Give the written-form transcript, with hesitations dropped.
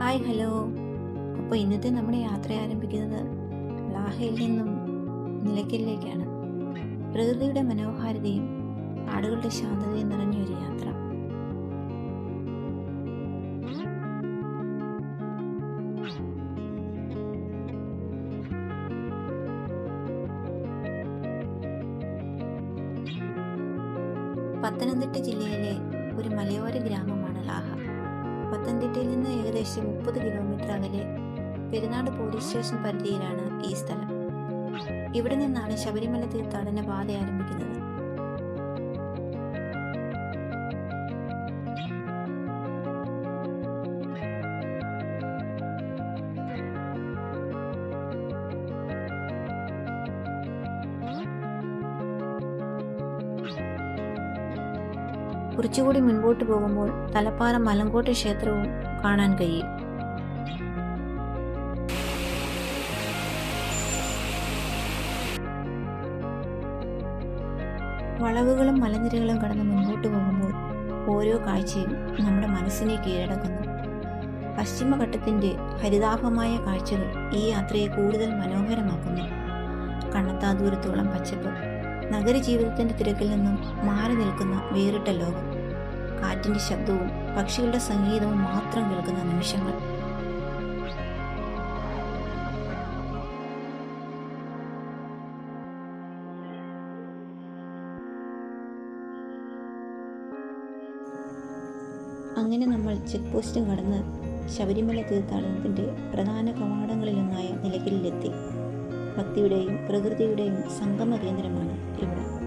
Hi hello. അപ്പോൾ ഇന്നത്തെ നമ്മുടെ യാത്ര ആരംഭിക്കുന്നത് ലാഹയിൽ നിന്നും നിലയ്ക്കലിലേക്കാണ്. പ്രകൃതിയുടെ മനോഹാരിതയും കാടുകളുടെ ശാന്തതയും നിറഞ്ഞൊരു യാത്ര. പത്തനംതിട്ട ജില്ലയിലെ ഒരു മലയോര ഗ്രാമമാണ് ലാഹ. പത്തനംതിട്ടയിൽ നിന്ന് ഏകദേശം 30 കിലോമീറ്റർ അകലെ പെരുന്നാട് പോലീസ് സ്റ്റേഷൻ പരിധിയിലാണ് ഈ സ്ഥലം. ഇവിടെ നിന്നാണ് ശബരിമല തീർത്ഥാടന പാത ആരംഭിക്കുന്നത്. കുറച്ചുകൂടി മുൻപോട്ട് പോകുമ്പോൾ തലപ്പാറ മലങ്കോട്ട ക്ഷേത്രവും കാണാൻ കഴിയും. വളവുകളും മലനിരകളും കടന്ന് മുൻപോട്ട് പോകുമ്പോൾ ഓരോ കാഴ്ചയും നമ്മുടെ മനസ്സിനെ കീഴടക്കുന്നു. പശ്ചിമഘട്ടത്തിന്റെ ഹരിതാഭമായ കാഴ്ചകൾ ഈ യാത്രയെ കൂടുതൽ മനോഹരമാക്കുന്നു. കണ്ണെത്താ ദൂരത്തോളം പച്ചപ്പ്, നഗരജീവിതത്തിന്റെ തിരക്കിൽ നിന്നും മാറി നിൽക്കുന്ന വേറിട്ട ലോകം, കാറ്റിന്റെ ശബ്ദവും പക്ഷികളുടെ സംഗീതവും മാത്രം കേൾക്കുന്ന നിമിഷങ്ങൾ. അങ്ങനെ നമ്മൾ ചെക്ക് പോസ്റ്റും കടന്ന് ശബരിമല തീർത്ഥാടനത്തിന്റെ പ്രധാന കവാടങ്ങളിലൊന്നായ നിലയ്ക്കലിലെത്തി. ഭക്തിയുടെയും പ്രകൃതിയുടെയും സംഗമ കേന്ദ്രമാണ് ഇവിടെ.